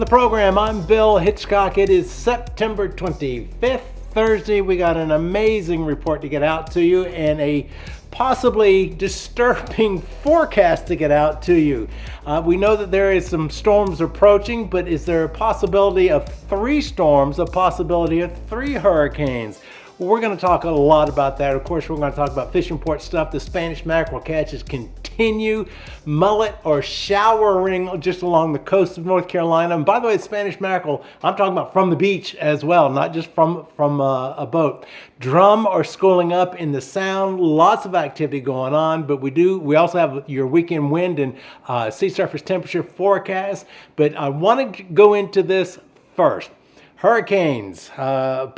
the program. I'm Bill Hitchcock. It is September 25th, Thursday. We got an amazing report to get out to you and a possibly disturbing forecast to get out to you. We know that there is some storms approaching, but is there a possibility of 3 storms, a possibility of 3 hurricanes? We're going to talk a lot about that. Of course, we're going to talk about fishing port stuff. The Spanish mackerel catches continue. Mullet or showering just along the coast of North Carolina. And by the way, the Spanish mackerel, I'm talking about from the beach as well, not just from a boat. Drum or schooling up in the Sound. Lots of activity going on, but we also have your weekend wind and sea surface temperature forecast. But I want to go into this first. Hurricanes, underlined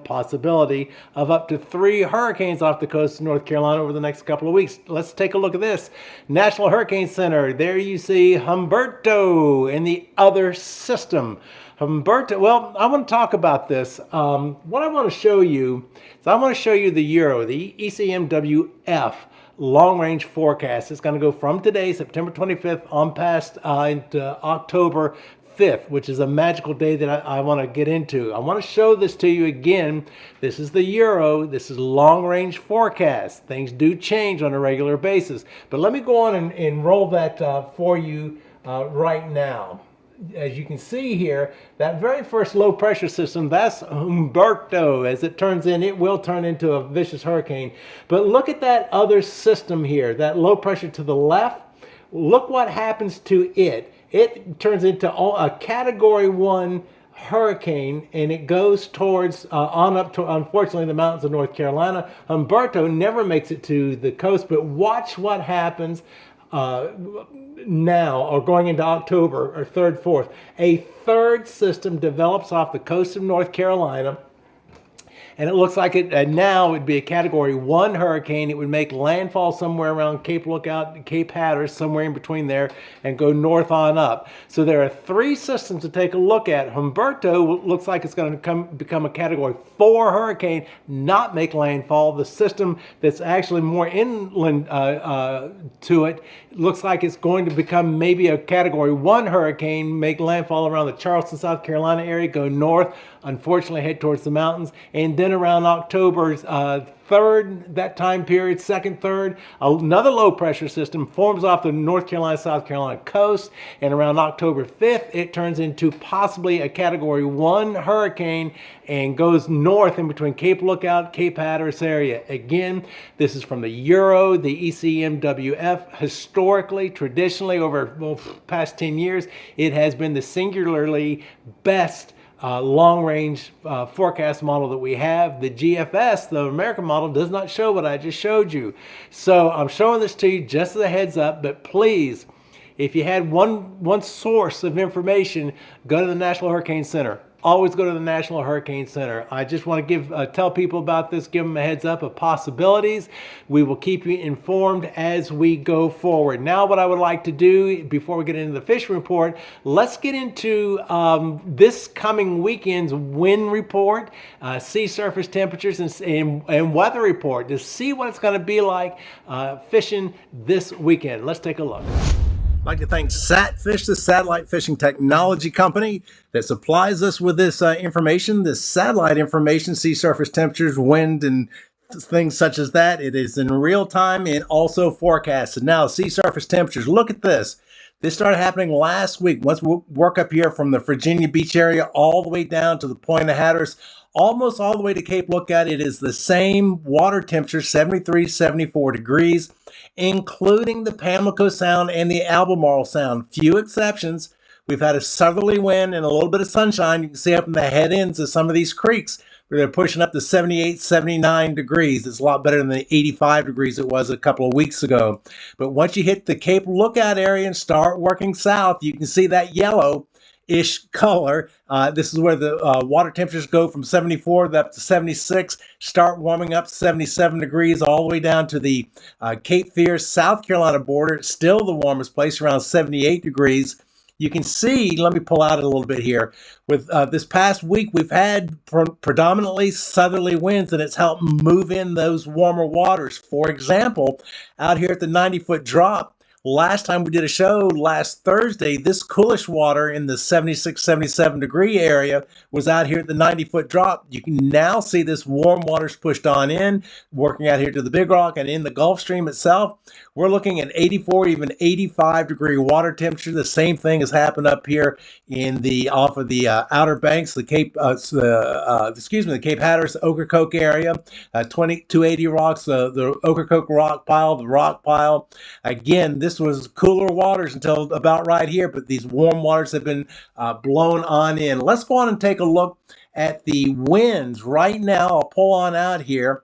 possibility of up to 3 hurricanes off the coast of North Carolina over the next couple of weeks. Let's take a look at this. National Hurricane Center, there you see Humberto in the other system. Humberto, well, I want to talk about this. What I want to show you is I want to show you the Euro, the ECMWF long-range forecast. It's going to go from today, September 25th, on past into October 5th, which is a magical day that I want to get into. I want to show this to you again. This is the Euro. This is long-range forecast. Things do change on a regular basis. But let me go on and roll that for you right now. As you can see here, that very first low pressure system, that's Humberto. As it turns in, it will turn into a vicious hurricane. But look at that other system here, that low pressure to the left. Look what happens to it. It turns into a Category 1 hurricane, and it goes towards, on up to, unfortunately, the mountains of North Carolina. Humberto never makes it to the coast, but watch what happens now, or going into October, or 3rd, 4th. A third system develops off the coast of North Carolina. And it looks like it now would be a Category 1 hurricane. It would make landfall somewhere around Cape Lookout, Cape Hatteras, somewhere in between there, and go north on up. So there are 3 systems to take a look at. Humberto looks like it's going to become a Category 4 hurricane, not make landfall. The system that's actually more inland to it looks like it's going to become maybe a Category 1 hurricane, make landfall around the Charleston, South Carolina area, go north, unfortunately head towards the mountains, and then around October 3rd, that time period, 2nd, 3rd, another low pressure system forms off the North Carolina, South Carolina coast, and around October 5th, it turns into possibly a Category 1 hurricane and goes north in between Cape Lookout, Cape Hatteras area. Again, this is from the Euro, the ECMWF. Historically, traditionally, over past 10 years, it has been the singularly best long-range forecast model that we have. The GFS, the American model, does not show what I just showed you. So I'm showing this to you just as a heads up, but please, if you had one source of information, go to the National Hurricane Center. Always go to the National Hurricane Center. I just want to tell people about this, give them a heads up of possibilities. We will keep you informed as we go forward. Now, what I would like to do before we get into the fishing report, let's get into this coming weekend's wind report, sea surface temperatures, and weather report to see what it's going to be like fishing this weekend. Let's take a look. I'd like to thank Satfish, the satellite fishing technology company that supplies us with this information, this satellite information, sea surface temperatures, wind, and things such as that. It is in real time and also forecasted. Now, sea surface temperatures, look at this. This started happening last week. Once we work up here from the Virginia Beach area all the way down to the Point of Hatteras, almost all the way to Cape Lookout, it is the same water temperature, 73, 74 degrees, including the Pamlico Sound and the Albemarle Sound. Few exceptions. We've had a southerly wind and a little bit of sunshine. You can see up in the head ends of some of these creeks where they're pushing up to 78, 79 degrees. It's a lot better than the 85 degrees it was a couple of weeks ago. But once you hit the Cape Lookout area and start working south, you can see that yellow-ish color. This is where the water temperatures go from 74 up to 76, start warming up to 77 degrees all the way down to the Cape Fear, South Carolina border. It's still the warmest place, around 78 degrees. You can see, let me pull out a little bit here. With this past week, we've had predominantly southerly winds, and it's helped move in those warmer waters. For example, out here at the 90-foot drop, Last time we did a show last Thursday, this coolish water in the 76, 77 degree area was out here at the 90-foot drop. You can now see this warm water's pushed on in, working out here to the Big Rock and in the Gulf Stream itself. We're looking at 84, even 85 degree water temperature. The same thing has happened up here in the off of the Outer Banks, the Cape, the Cape Hatteras, Ocracoke area, 280 rocks, the Ocracoke rock pile, the rock pile. Again, this was cooler waters until about right here, but these warm waters have been blown on in. Let's go on and take a look at the winds right now. I'll pull on out here.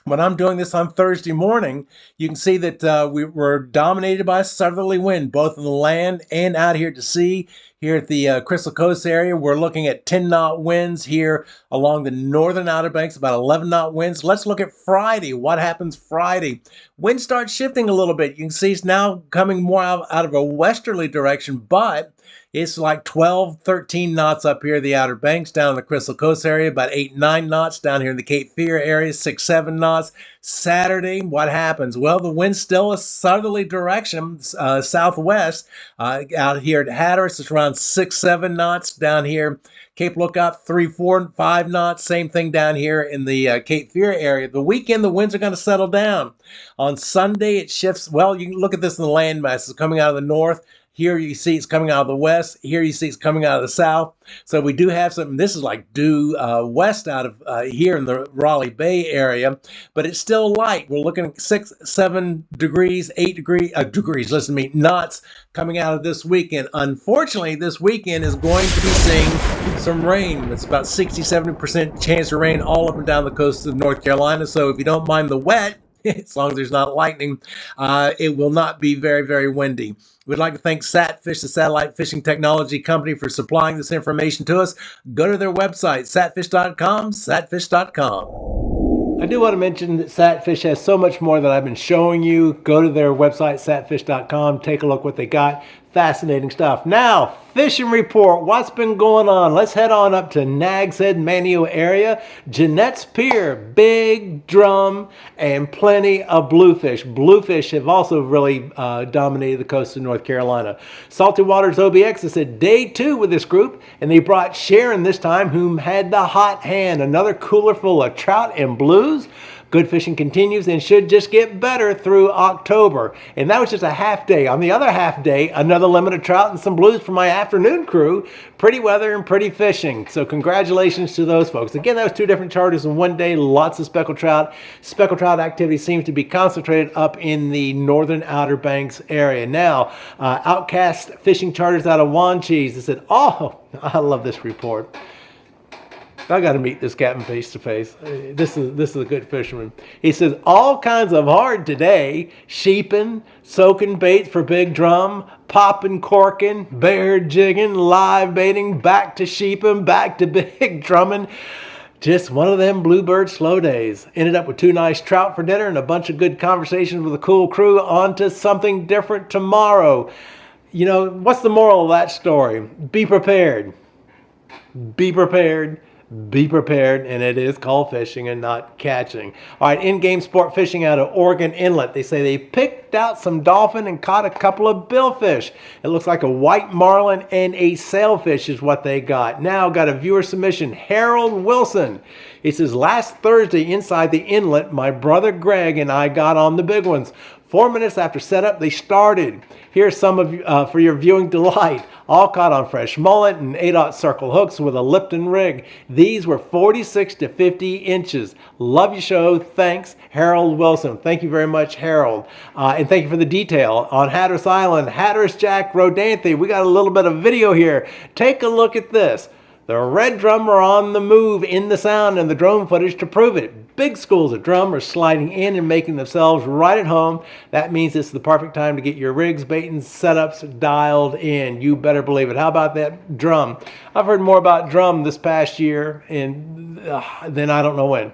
When I'm doing this on Thursday morning, you can see that we were dominated by a southerly wind, both on the land and out here to sea. Here at the Crystal Coast area, we're looking at 10-knot winds here along the northern Outer Banks, about 11-knot winds. Let's look at Friday. What happens Friday? Wind starts shifting a little bit. You can see it's now coming more out of a westerly direction, but it's like 12, 13 knots up here, the Outer Banks, down in the Crystal Coast area, about 8, 9 knots down here in the Cape Fear area, 6, 7 knots. Saturday, what happens? Well, the wind's still a southerly direction, southwest. Out here at Hatteras, it's around 6, 7 knots. Down here, Cape Lookout, 3, 4, 5 knots. Same thing down here in the Cape Fear area. The weekend, the winds are going to settle down. On Sunday, it shifts. Well, you can look at this in the land masses coming out of the north. Here you see it's coming out of the west. Here you see it's coming out of the south. So we do have something. This is like due west out of here in the Raleigh Bay area, but it's still light. We're looking at 6, 7 degrees, 8 degrees, listen to me, knots coming out of this weekend. Unfortunately, this weekend is going to be seeing some rain. It's about 60, 70% chance of rain all up and down the coast of North Carolina. So if you don't mind the wet, as long as there's not lightning, it will not be very, very windy. We'd like to thank Satfish, the satellite fishing technology company, for supplying this information to us. Go to their website, satfish.com, satfish.com. I do want to mention that Satfish has so much more that I've been showing you. Go to their website, satfish.com, take a look what they got. Fascinating stuff. Now, fishing report. What's been going on? Let's head on up to Nags Head, Manio area. Jeanette's Pier, big drum, and plenty of bluefish. Bluefish have also really dominated the coast of North Carolina. Salty Waters OBX is at day 2 with this group, and they brought Sharon this time, whom had the hot hand. Another cooler full of trout and blues. Good fishing continues and should just get better through October. And that was just a half day. On the other half day, another limit of trout and some blues for my afternoon crew. Pretty weather and pretty fishing. So congratulations to those folks. Again, that was 2 different charters in one day. Lots of speckled trout. Speckled trout activity seems to be concentrated up in the northern Outer Banks area. Now, Outcast fishing charters out of Wanchese. They said, oh, I love this report. I got to meet this captain face to face. This is a good fisherman. He says, all kinds of hard today. Sheeping, soaking baits for big drum, popping, corking, bear jigging, live baiting, back to sheeping, back to big drumming. Just one of them bluebird slow days. Ended up with 2 nice trout for dinner and a bunch of good conversations with a cool crew. On to something different tomorrow. You know, what's the moral of that story? Be prepared. Be prepared. Be prepared, and it is called fishing and not catching. All right, in-game sport fishing out of Oregon Inlet. They say they picked out some dolphin and caught a couple of billfish. It looks like a white marlin and a sailfish is what they got. Now got a viewer submission, Harold Wilson. He says, last Thursday inside the inlet, my brother Greg and I got on the big ones. 4 minutes after setup, they started. Here's some of for your viewing delight. All caught on fresh mullet and 8/0 circle hooks with a Lipton rig. These were 46 to 50 inches. Love your show. Thanks, Harold Wilson. Thank you very much, Harold. And thank you for the detail. On Hatteras Island, Hatteras Jack Rodanthe, we got a little bit of video here. Take a look at this. The red drum are on the move in the sound and the drone footage to prove it. Big schools of drum are sliding in and making themselves right at home. That means it's the perfect time to get your rigs, bait, and setups dialed in. You better believe it. How about that drum? I've heard more about drum this past year and then I don't know when.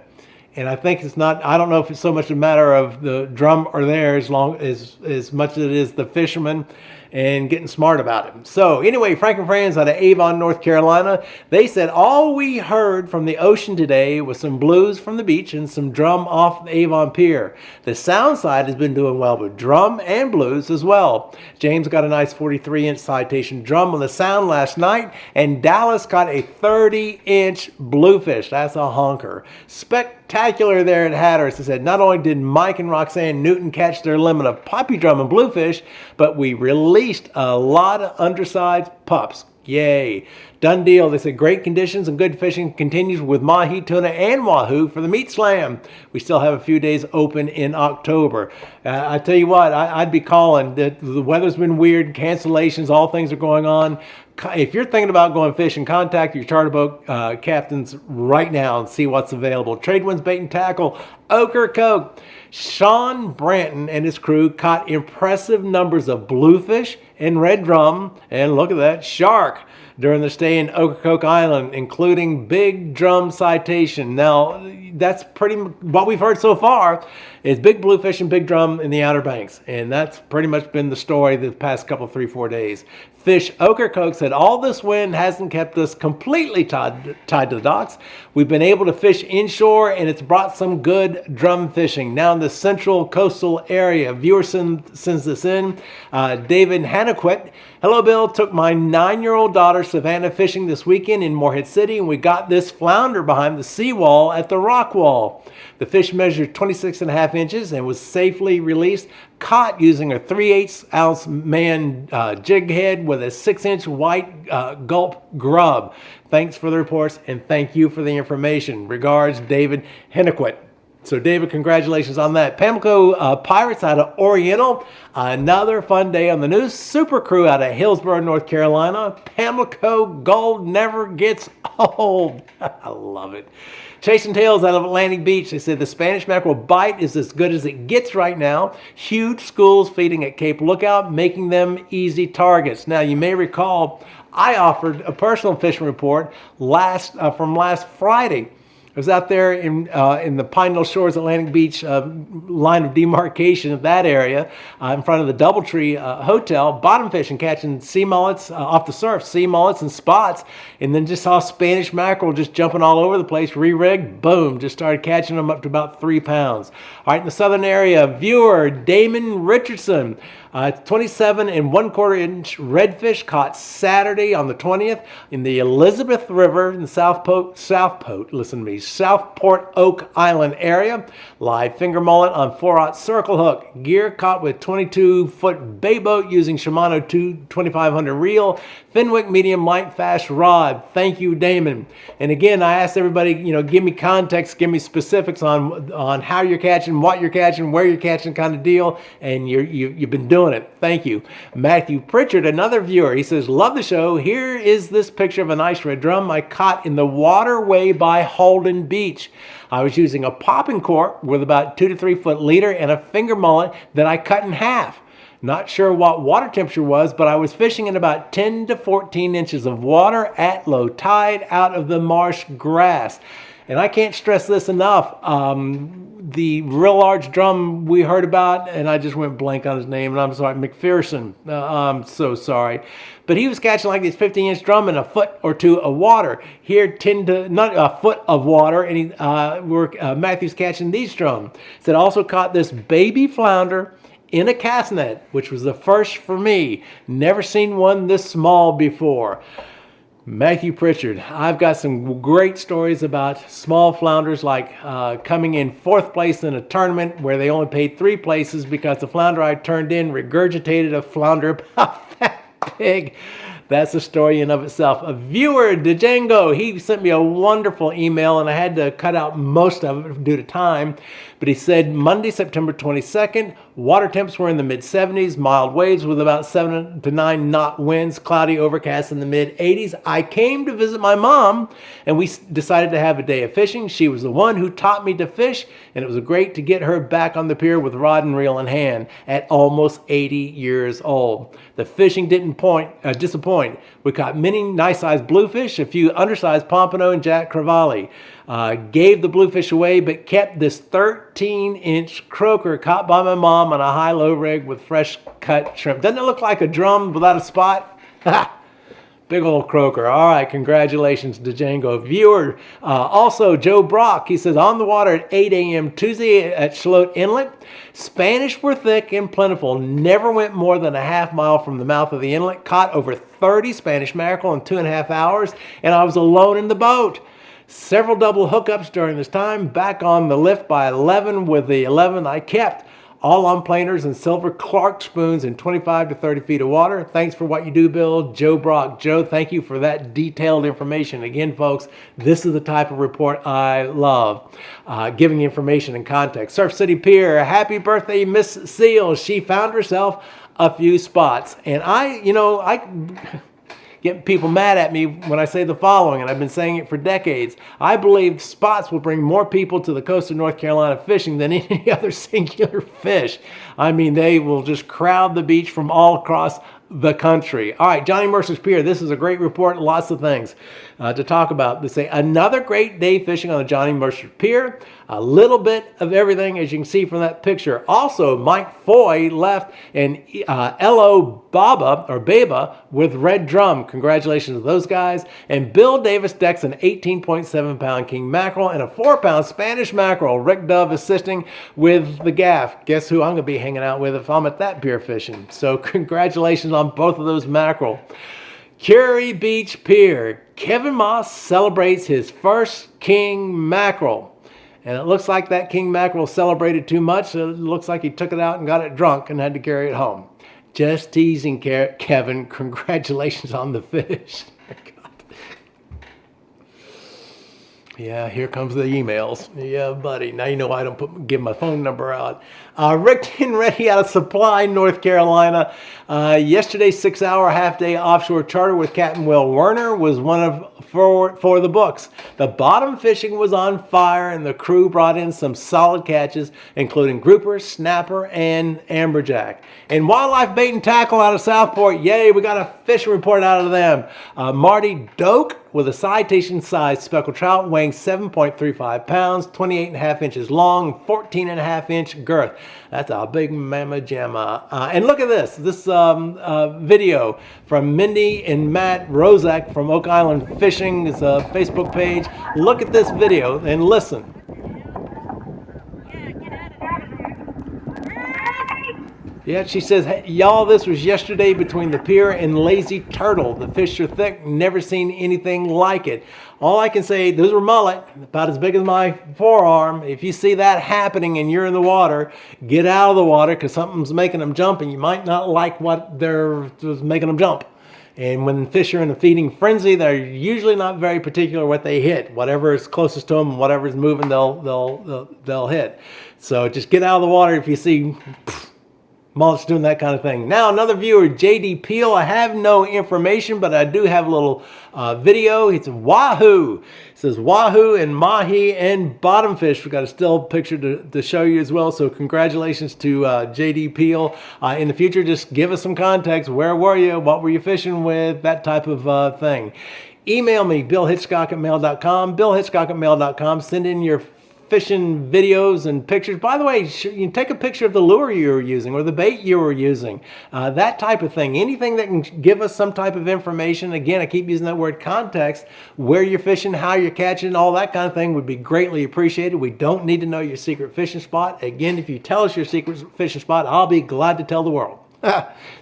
And I think it's not, I don't know if it's so much a matter of the drum are there as much as it is the fishermen and getting smart about it. So anyway, Frank and Friends out of Avon, North Carolina, they said all we heard from the ocean today was some blues from the beach and some drum off the Avon Pier. The sound side has been doing well with drum and blues as well. James got a nice 43-inch citation drum on the sound last night, and Dallas caught a 30-inch bluefish. That's a honker. Spectacular there at Hatteras. They said not only did Mike and Roxanne Newton catch their limit of poppy drum and bluefish, but we released a lot of undersized pups. Yay. Done deal. They said great conditions and good fishing continues with mahi, tuna, and wahoo for the meat slam. We still have a few days open in October. I tell you what, I'd be calling. The weather's been weird, cancellations, all things are going on. If you're thinking about going fishing, contact your charter boat captains right now and see what's available. Tradewinds Bait and Tackle, Ocracoke. Sean Branton and his crew caught impressive numbers of bluefish and red drum, and look at that, shark, during the stay in Ocracoke Island, including big drum citation. Now, that's pretty much what we've heard so far is big bluefish and big drum in the Outer Banks. And that's pretty much been the story the past couple, 3-4 days. Fish Ocracoke said all this wind hasn't kept us completely tied to the docks. We've been able to fish inshore, and it's brought some good drum fishing. Now in the central coastal area, viewer sends this in. David Hannaquit. Hello, Bill. Took my 9-year-old daughter Savannah fishing this weekend in Morehead City, and we got this flounder behind the seawall at the rock wall. The fish measured 26.5 inches and was safely released, caught using a 3/8-ounce man jig head with a 6-inch white gulp grub. Thanks for the reports, and thank you for the information. Regards, David Hennequit. So, David, congratulations on that. Pamlico Pirates out of Oriental. Another fun day on the news. Super Crew out of Hillsborough, North Carolina. Pamlico gold never gets old. I love it. Chasing Tails out of Atlantic Beach. They said the Spanish mackerel bite is as good as it gets right now. Huge schools feeding at Cape Lookout, making them easy targets. Now, you may recall I offered a personal fishing report from last Friday. I was out there in the Pine Hill Shores, Atlantic Beach line of demarcation of that area in front of the Doubletree Hotel, bottom fishing, catching sea mullets off the surf, sea mullets and spots, and then just saw Spanish mackerel just jumping all over the place, re-rigged, boom, just started catching them up to about 3 pounds. All right, in the southern area, viewer Damon Richardson, 27 1/4 inch redfish caught Saturday on the 20th in the Elizabeth River in the Southport, Southport Oak Island area. Live finger mullet on 4/0 circle hook. Gear caught with 22-foot bay boat using Shimano 2500 reel. Fenwick medium light fast rod. Thank you, Damon. And again, I asked everybody, give me context, give me specifics on how you're catching, what you're catching, where you're catching, kind of deal. And you've been doing it. Thank you. Matthew Pritchard, another viewer, he says, love the show. Here is this picture of a nice red drum I caught in the waterway by Holden Beach. I was using a popping cork with about 2 to 3 foot leader and a finger mullet that I cut in half. Not sure what water temperature was, but I was fishing in about 10 to 14 inches of water at low tide out of the marsh grass. And I can't stress this enough. The real large drum we heard about, and I just went blank on his name, and I'm sorry, McPherson. I'm so sorry. But he was catching like this 15-inch drum in a foot or two of water. Here, not a foot of water, and Matthew's catching these drum. Said also caught this baby flounder in a cast net, which was the first for me. Never seen one this small before. Matthew Pritchard, I've got some great stories about small flounders, like coming in 4th place in a tournament where they only paid 3 places because the flounder I turned in regurgitated a flounder about that big. That's a story in of itself. A viewer, Django, he sent me a wonderful email, and I had to cut out most of it due to time. But he said Monday, September 22nd, water temps were in the mid-70s, mild waves with about 7 to 9 knot winds, cloudy overcast in the mid-80s. I came to visit my mom, and we decided to have a day of fishing. She was the one who taught me to fish, and it was great to get her back on the pier with rod and reel in hand at almost 80 years old. The fishing didn't disappoint. We caught many nice-sized bluefish, a few undersized pompano and jack crevalle. Gave the bluefish away, but kept this 13-inch croaker caught by my mom on a high-low rig with fresh cut shrimp. Doesn't it look like a drum without a spot? Big old croaker. All right, congratulations to Django. Viewer, also Joe Brock, he says, on the water at 8 a.m. Tuesday at Shalote Inlet. Spanish were thick and plentiful. Never went more than a half mile from the mouth of the inlet. Caught over 30 Spanish mackerel in 2.5 hours, and I was alone in the boat. Several double hookups during this time. Back on the lift by 11 with the 11 I kept. All on planers and silver Clark spoons in 25 to 30 feet of water. Thanks for what you do, Bill. Joe Brock. Joe, thank you for that detailed information. Again, folks, this is the type of report I love, giving information and context. Surf City Pier, happy birthday, Miss Seal. She found herself a few spots. And I get people mad at me when I say the following, and I've been saying it for decades. I believe spots will bring more people to the coast of North Carolina fishing than any other singular fish. I mean, they will just crowd the beach from all across the country. All right, Johnny Mercer's Pier. This is a great report. Lots of things to talk about. They say another great day fishing on the Johnny Mercer Pier. A little bit of everything, as you can see from that picture. Also, Mike Foy left an L.O. Baba with red drum. Congratulations to those guys. And Bill Davis decks an 18.7-pound king mackerel and a 4-pound Spanish mackerel. Rick Dove assisting with the gaff. Guess who I'm going to be hanging out with if I'm at that pier fishing. So congratulations on both of those mackerel. Curie Beach Pier. Kevin Moss celebrates his first king mackerel. And it looks like that king mackerel celebrated too much. So it looks like he took it out and got it drunk and had to carry it home. Just teasing, Kevin. Congratulations on the fish. Yeah, here comes the emails. Yeah, buddy. Now you know I don't give my phone number out. Rick and Reddy out of Supply, North Carolina. Yesterday's 6-hour half-day offshore charter with Captain Will Werner was one of for the books. The bottom fishing was on fire, and the crew brought in some solid catches, including grouper, snapper, and amberjack. And wildlife bait and tackle out of Southport. Yay, we got a fishing report out of them. Marty Doak with a citation-sized speckled trout weighing 7.35 pounds, 28.5 inches long, 14.5-inch girth. That's a big mamma jamma. And look at this video from Mindy and Matt Rozak from Oak Island Fishing. It's a Facebook page. Look at this video and listen. Yeah, she says, hey, y'all, this was yesterday between the pier and Lazy Turtle. The fish are thick, never seen anything like it. All I can say, those were mullet, about as big as my forearm. If you see that happening and you're in the water, get out of the water because something's making them jump and you might not like what they're making them jump. And when fish are in a feeding frenzy, they're usually not very particular what they hit. Whatever is closest to them, whatever is moving, they'll hit. So just get out of the water if you see mullet's doing that kind of thing. Now, another viewer, J.D. Peel. I have no information, but I do have a little video. It's Wahoo. It says Wahoo and Mahi and Bottomfish. We've got a still picture to show you as well. So congratulations to J.D. Peel. In the future, just give us some context. Where were you? What were you fishing with? That type of thing. Email me, billhitchcock@mail.com. billhitchcock@mail.com. Send in your fishing videos and pictures. By the way, you can take a picture of the lure you were using or the bait you were using, that type of thing. Anything that can give us some type of information. Again, I keep using that word context. Where you're fishing, how you're catching, all that kind of thing would be greatly appreciated. We don't need to know your secret fishing spot. Again, if you tell us your secret fishing spot, I'll be glad to tell the world.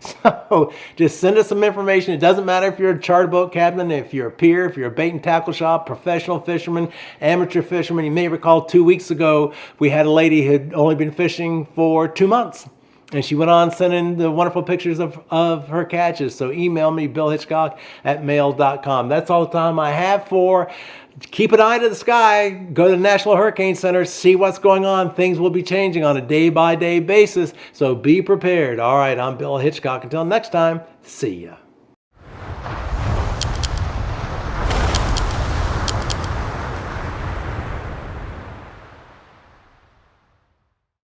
So just send us some information. It doesn't matter if you're a charter boat captain, if you're a pier, if you're a bait and tackle shop, professional fisherman, amateur fisherman. You may recall 2 weeks ago we had a lady who had only been fishing for 2 months. And she went on sending the wonderful pictures of her catches. So email me, billhitchcock@mail.com. That's all the time I have for. Keep an eye to the sky. Go to the National Hurricane Center. See what's going on. Things will be changing on a day-by-day basis. So be prepared. All right, I'm Bill Hitchcock. Until next time, see ya.